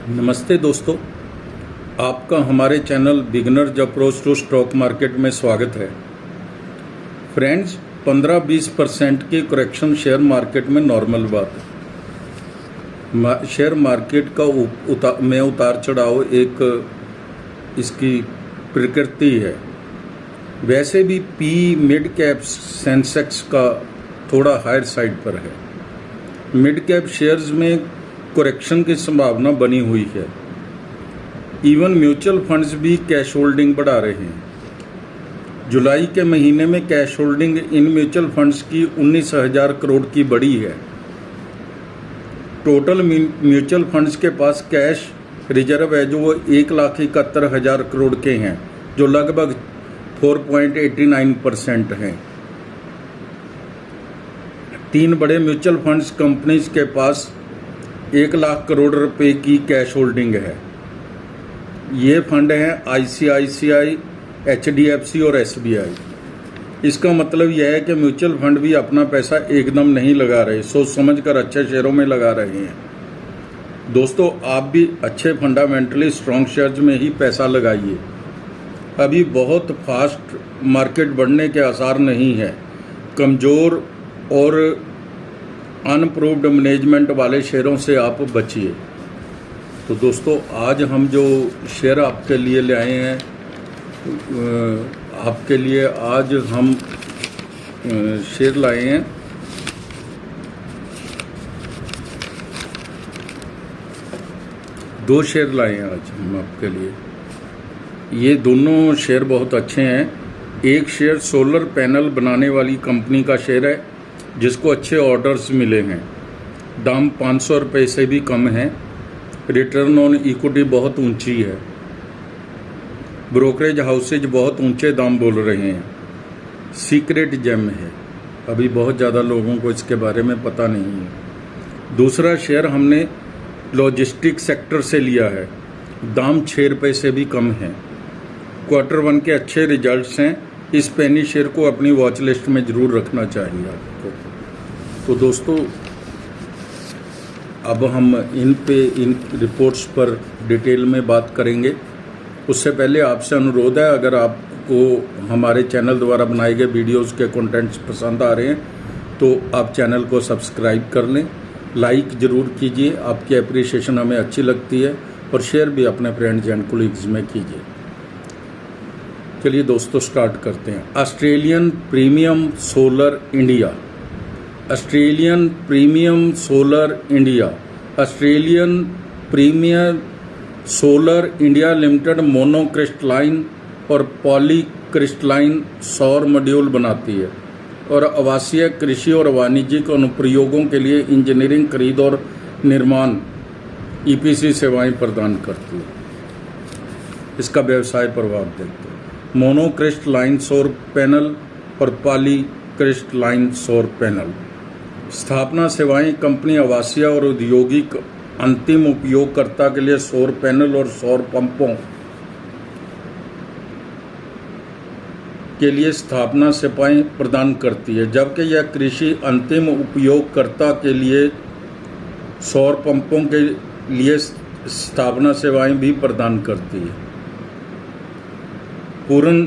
नमस्ते दोस्तों, आपका हमारे channel beginners approach to stock market में स्वागत है। फ्रेंड्स, 15-20% की करेक्शन शेयर मार्केट में नॉर्मल बात है। शेयर मार्केट का उतार चढ़ाव एक इसकी प्रकृति है। वैसे भी पी मिड कैप सेंसेक्स का थोड़ा हायर साइड पर है। मिड कैप शेयर्स में करेक्शन की संभावना बनी हुई है। इवन म्यूचुअल फंड्स भी कैश होल्डिंग बढ़ा रहे हैं। जुलाई के महीने में cash holding in mutual funds की 19,000 करोड़ की बढ़ी है। टोटल म्यूचुअल फंड्स के पास कैश रिजर्व है जो वो 1,71,000 करोड़ के हैं, जो लगभग 4.89% हैं। 3 बड़े म्यूचुअल फंड्स कंपनीज के पास 1 लाख करोड़ रुपए की कैश होल्डिंग है। ये फंड हैं ICICI, HDFC और SBI। इसका मतलब यह है कि म्यूचुअल फंड भी अपना पैसा एकदम नहीं लगा रहे, सोच समझ कर अच्छे शेयरों में लगा रहे हैं। दोस्तों, आप भी अच्छे फंडामेंटली स्ट्रॉन्ग शेयर्स में ही पैसा लगाइए। अभी बहुत फास्ट मार्केट बढ़ने के आसार नहीं है। कमज़ोर और अनप्रूव्ड मैनेजमेंट वाले शेयरों से आप बचिए। तो दोस्तों, आज हम जो शेयर आपके लिए ले आए हैं, आपके लिए आज हम शेयर लाए हैं दो शेयर लाए हैं आज हम आपके लिए। ये दोनों शेयर बहुत अच्छे हैं। एक शेयर सोलर पैनल बनाने वाली कंपनी का शेयर है जिसको अच्छे ऑर्डर्स मिले हैं। दाम 500 रुपये से भी कम है। रिटर्न ऑन इक्विटी बहुत ऊंची है। ब्रोकरेज हाउसेज बहुत ऊंचे दाम बोल रहे हैं। सीक्रेट जेम है, अभी बहुत ज़्यादा लोगों को इसके बारे में पता नहीं है। दूसरा शेयर हमने लॉजिस्टिक सेक्टर से लिया है। दाम 6 रुपये से भी कम है। Q1 के अच्छे रिजल्ट्स हैं। इस पेनी शेयर को अपनी वॉच लिस्ट में ज़रूर रखना चाहिए आपको। तो दोस्तों, अब हम इन रिपोर्ट्स पर डिटेल में बात करेंगे। उससे पहले आपसे अनुरोध है, अगर आपको हमारे चैनल द्वारा बनाए गए वीडियोस के कंटेंट्स पसंद आ रहे हैं तो आप चैनल को सब्सक्राइब कर लें, लाइक ज़रूर कीजिए। आपकी अप्रिसिएशन हमें अच्छी लगती है। और शेयर भी अपने फ्रेंड्स एंड कोलीग्स में कीजिए। चलिए दोस्तों, स्टार्ट करते हैं। Australian premium solar India, Australian premium solar India, Australian premium solar India limited monocrystalline और पॉलीक्रिस्टलाइन सौर मॉड्यूल बनाती है और आवासीय, कृषि और वाणिज्यिक अनुप्रयोगों के लिए इंजीनियरिंग, खरीद और निर्माण EPC सेवाएं प्रदान करती है। इसका व्यवसाय प्रभाव देखते हैं। मोनोक्रिस्टलाइन सौर पैनल और पॉलीक्रिस्टलाइन सौर पैनल। स्थापना सेवाएं कंपनी आवासीय और औद्योगिक अंतिम उपयोगकर्ता के लिए सौर पैनल और सौर पंपों के लिए स्थापना सेवाएं प्रदान करती है, जबकि यह कृषि अंतिम उपयोगकर्ता के लिए सौर पंपों के लिए स्थापना सेवाएं भी प्रदान करती है। पूर्ण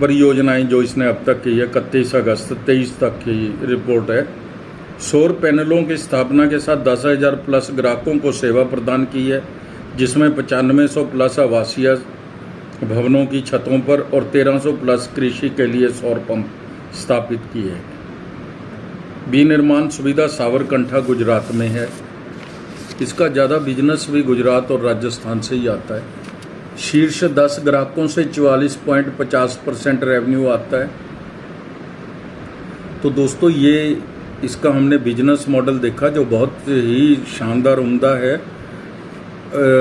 परियोजनाएं जो इसने अब तक की है, 31 अगस्त 23 तक की रिपोर्ट है। सौर पैनलों की स्थापना के साथ 10,000 प्लस ग्राहकों को सेवा प्रदान की है, जिसमें 9500 प्लस आवासीय भवनों की छतों पर और 1300 प्लस कृषि के लिए सौर पंप स्थापित किए हैं। विनिर्माण सुविधा सावरकंठा गुजरात में है। इसका ज़्यादा बिजनेस भी गुजरात और राजस्थान से ही आता है। शीर्ष 10 ग्राहकों से 44.50% रेवेन्यू आता है। तो दोस्तों, ये इसका हमने बिजनेस मॉडल देखा जो बहुत ही शानदार उम्दा है।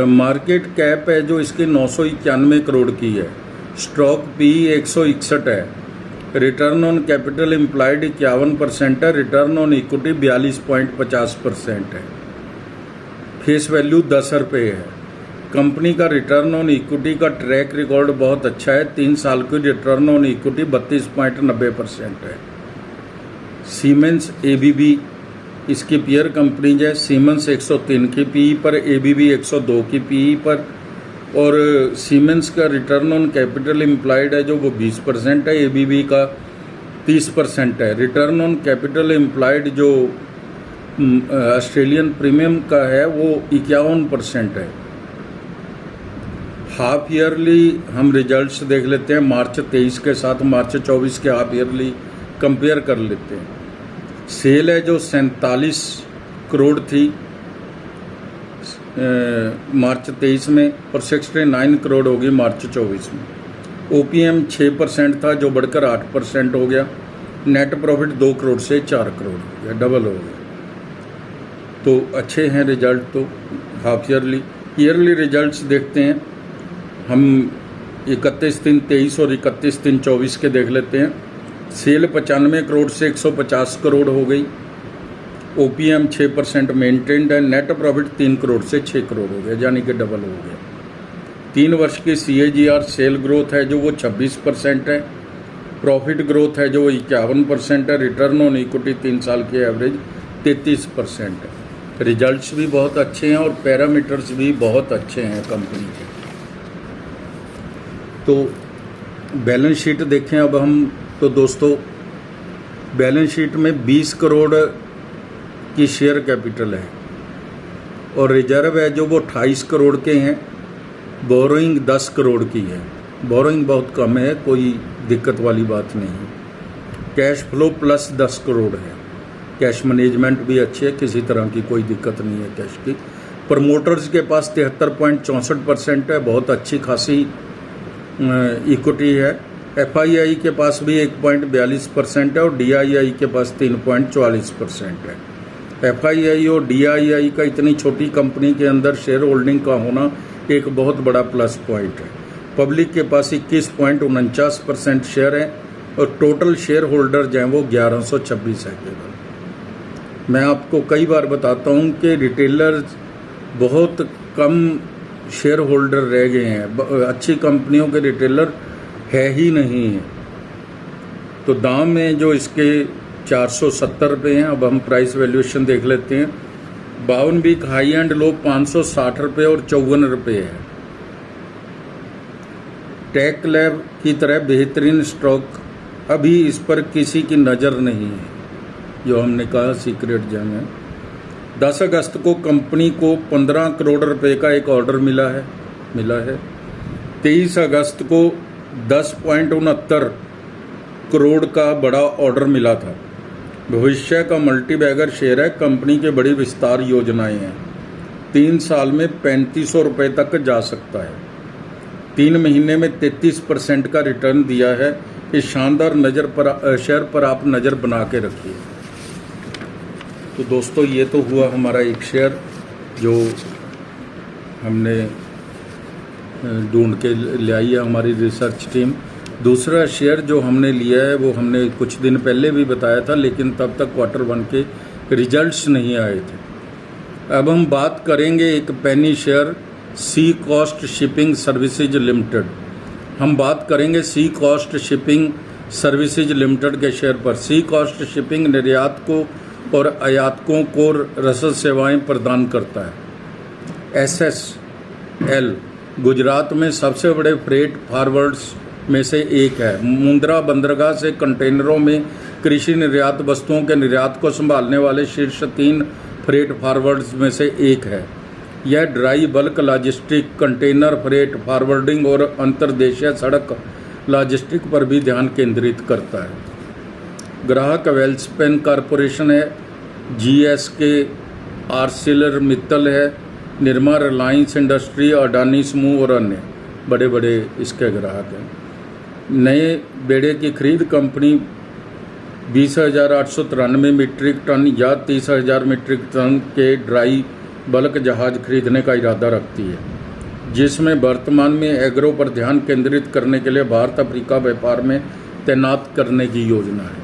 मार्केट कैप है जो इसकी 991 करोड़ की है। स्टॉक PE 161 है। रिटर्न ऑन कैपिटल एम्प्लॉयड 51% है। रिटर्न ऑन इक्विटी 42.50% है। फेस वैल्यू 10 रुपये है। कंपनी का रिटर्न ऑन इक्विटी का ट्रैक रिकॉर्ड बहुत अच्छा है। 3 साल की रिटर्न ऑन इक्विटी 32.90% है। सीमेंस ABB इसकी पीयर कंपनीज है सीमेंस 103 की पीई पर, एबीबी 102 की पीई पर, और सीमेंस का रिटर्न ऑन कैपिटल एम्प्लॉयड है जो वो 20% है, एबीबी का 30% है। रिटर्न ऑन कैपिटल एम्प्लॉयड जो ऑस्ट्रेलियन प्रीमियम का है वो 51% है। हाफ ईयरली हम रिजल्ट्स देख लेते हैं, मार्च 23 के साथ मार्च 24 के हाफ ईयरली कंपेयर कर लेते हैं। सेल है जो 47 करोड़ थी मार्च 23 में और 69 करोड़ होगी मार्च 24 में। ओपीएम 6% था जो बढ़कर 8% हो गया। नेट प्रॉफिट 2 करोड़ से 4 करोड़ हो गया, डबल हो गया। तो अच्छे हैं रिजल्ट तो हाफ ईयरली। ईयरली रिजल्ट्स देखते हैं हम 31/3/23 और 31/3/24 के देख लेते हैं। सेल 95 करोड़ से 150 करोड़ हो गई। ओपीएम 6% मेंटेन्ड है। नेट प्रॉफिट 3 करोड़ से 6 करोड़ हो गया, यानी कि डबल हो गया। 3 वर्ष की CAGR सेल ग्रोथ है जो वो 26% है। प्रॉफिट ग्रोथ है जो वो 51% है। रिटर्न ऑन इक्विटी 3 साल की एवरेज 33% है। रिजल्ट्स भी बहुत अच्छे हैं और पैरामीटर्स भी बहुत अच्छे हैं कंपनी के। तो बैलेंस शीट देखें अब हम, तो दोस्तों बैलेंस शीट में 20 करोड़ की शेयर कैपिटल है और रिजर्व है जो वो 28 करोड़ के हैं। बोरोइंग 10 करोड़ की है। बोरोइंग बहुत कम है, कोई दिक्कत वाली बात नहीं। कैश फ्लो प्लस 10 करोड़ है। कैश मैनेजमेंट भी अच्छी है, किसी तरह की कोई दिक्कत नहीं है कैश की। प्रमोटर्स के पास 73.64% है, बहुत अच्छी खासी इक्विटी है। FII के पास भी 1.42% है और DII के पास 3.44% है। FII और DII का इतनी छोटी कंपनी के अंदर शेयर होल्डिंग का होना एक बहुत बड़ा प्लस पॉइंट है। पब्लिक के पास 21.49% शेयर है और टोटल शेयर होल्डर जो हैं वो 1126 है केवल। मैं आपको कई बार बताता हूं कि रिटेलर्स बहुत कम शेयर होल्डर रह गए हैं, अच्छी कंपनियों के रिटेलर है ही नहीं है। तो दाम में जो इसके 470 रुपये हैं। अब हम प्राइस वैल्यूएशन देख लेते हैं। 52 वीक हाई एंड लो 560 रुपये और 54 रुपये है। टेक लैब की तरह बेहतरीन स्टॉक अभी इस पर किसी की नज़र नहीं है, जो हमने कहा सीक्रेट जेम है। 10 अगस्त को कंपनी को 15 करोड़ रुपए का एक ऑर्डर मिला है। 23 अगस्त को 10.69 करोड़ का बड़ा ऑर्डर मिला था। भविष्य का मल्टीबैगर शेयर है। कंपनी के बड़ी विस्तार योजनाएं हैं। 3 साल में 3500 रुपये तक जा सकता है। 3 महीने में 33% का रिटर्न दिया है। इस शानदार शेयर पर आप नज़र बना के रखिए। तो दोस्तों ये तो हुआ हमारा एक शेयर जो हमने ढूंढ के ले आई है हमारी रिसर्च टीम। दूसरा शेयर जो हमने लिया है वो हमने कुछ दिन पहले भी बताया था, लेकिन तब तक Q1 के रिजल्ट्स नहीं आए थे। अब हम बात करेंगे एक पेनी शेयर सी कॉस्ट शिपिंग सर्विसेज लिमिटेड। हम बात करेंगे सी कॉस्ट शिपिंग सर्विसेज लिमिटेड के शेयर पर। सी कॉस्ट शिपिंग निर्यात को और आयातकों को रसद सेवाएं प्रदान करता है। SSL गुजरात में सबसे बड़े फ्रेट फॉरवर्ड्स में से एक है। मुंद्रा बंदरगाह से कंटेनरों में कृषि निर्यात वस्तुओं के निर्यात को संभालने वाले शीर्ष 3 फ्रेट फॉरवर्ड्स में से एक है। यह dry bulk logistic, container freight forwarding और अंतर्देशीय सड़क लॉजिस्टिक पर भी ध्यान केंद्रित करता है। ग्राहक वेल्सपेन कॉरपोरेशन है, GSK, ArcelorMittal है, निर्मा, रिलायंस इंडस्ट्री, अडानी समूह और अन्य बड़े बड़े इसके ग्राहक हैं। नए बेड़े की खरीद कंपनी 20,893 मीट्रिक टन या 30,000 मीट्रिक टन के ड्राई बल्क जहाज खरीदने का इरादा रखती है, जिसमें वर्तमान में एग्रो पर ध्यान केंद्रित करने के लिए भारत अफ्रीका व्यापार में तैनात करने की योजना है।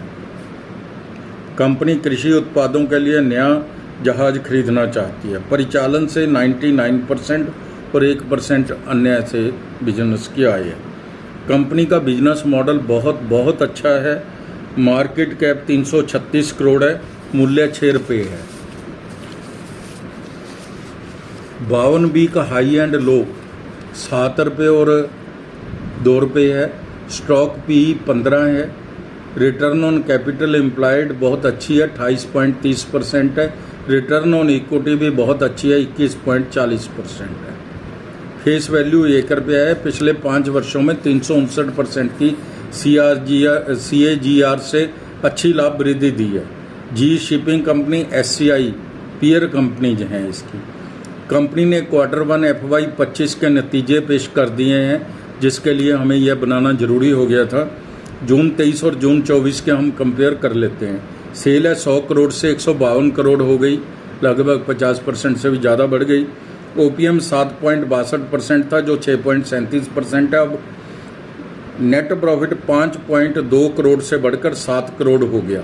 कंपनी कृषि उत्पादों के लिए नया जहाज खरीदना चाहती है। परिचालन से 99% और 1% अन्य से बिजनेस की आय है। कंपनी का बिजनेस मॉडल बहुत अच्छा है। मार्केट कैप 336 करोड़ है मूल्य 6 रुपये है। 52B का हाई एंड लो 7 रुपये और 2 रुपये है। स्टॉक PE 15 है। रिटर्न ऑन कैपिटल एम्प्लॉयड बहुत अच्छी है, 28.30% है। रिटर्न ऑन इक्विटी भी बहुत अच्छी है, 21.40% है। फेस वैल्यू 1 रुपया है। पिछले 5 वर्षों में 359% की CAGR से अच्छी लाभ वृद्धि दी है। जी shipping company SCI peer companies हैं इसकी। कंपनी ने Q1 FY 25 के नतीजे पेश कर दिए हैं, जिसके लिए हमें यह बनाना ज़रूरी हो गया था। जून 23 और जून 24 के हम कंपेयर कर लेते हैं। सेल है 100 करोड़ से 152 करोड़ हो गई, लगभग 50% से भी ज़्यादा बढ़ गई। OPM 7.62% था, जो 6.37% है। अब नेट प्रॉफिट 5.2 करोड़ से बढ़कर 7 करोड़ हो गया।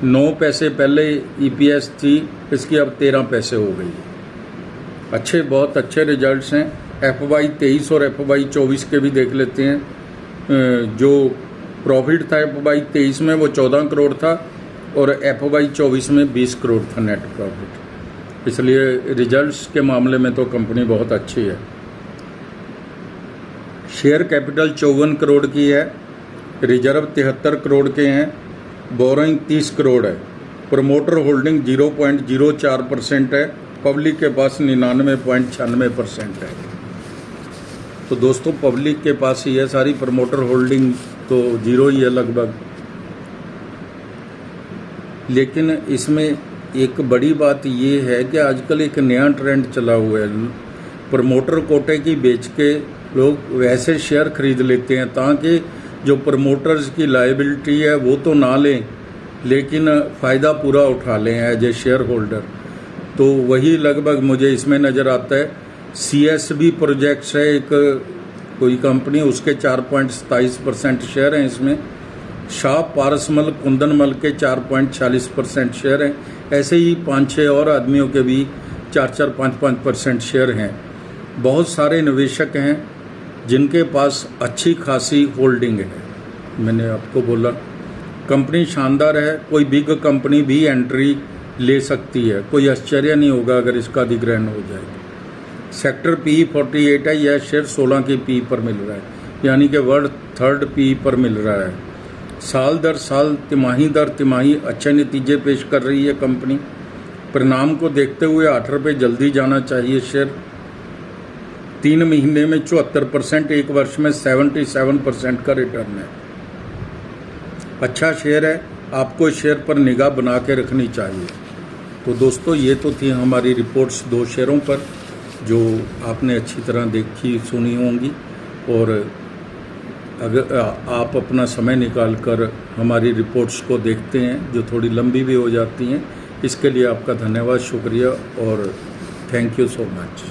9 पैसे पहले EPS थी, इसकी अब 13 पैसे हो गई। अच्छे, बहुत अच्छे रिजल्ट्स हैं। FY 23 और FY 24 के भी देख लेते हैं। जो प्रॉफिट था FY 23 में वो 14 करोड़ था और FY 24 में 20 करोड़ था नेट प्रॉफिट। इसलिए रिजल्ट्स के मामले में तो कंपनी बहुत अच्छी है। शेयर कैपिटल 54 करोड़ की है। रिजर्व 73 करोड़ के हैं। बोरोइंग 30 करोड़ है। प्रमोटर होल्डिंग 0.04% है। पब्लिक के पास 99.96% है। तो दोस्तों, पब्लिक के पास ही है सारी, प्रमोटर होल्डिंग तो 0 ही है लगभग। लेकिन इसमें एक बड़ी बात ये है कि आजकल एक नया ट्रेंड चला हुआ है। प्रमोटर कोटे की बेच के लोग वैसे शेयर खरीद लेते हैं ताकि जो प्रमोटर्स की लायबिलिटी है वो तो ना लें, लेकिन फ़ायदा पूरा उठा लें एज ए शेयर होल्डर। तो वही लगभग मुझे इसमें नज़र आता है। CSB प्रोजेक्ट्स है एक कोई कंपनी, उसके 4.27% शेयर हैं इसमें। शाह पारसमल कुंदनमल के 4.46% शेयर हैं। ऐसे ही 5-6 और आदमियों के भी 4-4, 5-5% शेयर हैं। बहुत सारे निवेशक हैं जिनके पास अच्छी खासी होल्डिंग है। मैंने आपको बोला कंपनी शानदार है। कोई बिग कंपनी भी एंट्री ले सकती है, कोई आश्चर्य नहीं होगा अगर इसका अधिग्रहण हो जाए। सेक्टर PE 48 है। यह शेयर 16 की PE पर मिल रहा है, यानी कि वर्ल्ड 3rd PE पर मिल रहा है। साल दर साल, तिमाही दर तिमाही अच्छे नतीजे पेश कर रही है कंपनी। परिणाम को देखते हुए 8 रुपये जल्दी जाना चाहिए शेयर। 3 महीने में 74%, 1 वर्ष में 77% का रिटर्न है। अच्छा शेयर है, आपको शेयर पर निगाह बना के रखनी चाहिए। तो दोस्तों, ये तो थी हमारी रिपोर्ट्स 2 शेयरों पर, जो आपने अच्छी तरह देखी सुनी होंगी। और अगर आप अपना समय निकाल कर हमारी रिपोर्ट्स को देखते हैं, जो थोड़ी लंबी भी हो जाती हैं, इसके लिए आपका धन्यवाद, शुक्रिया और थैंक यू सो मच।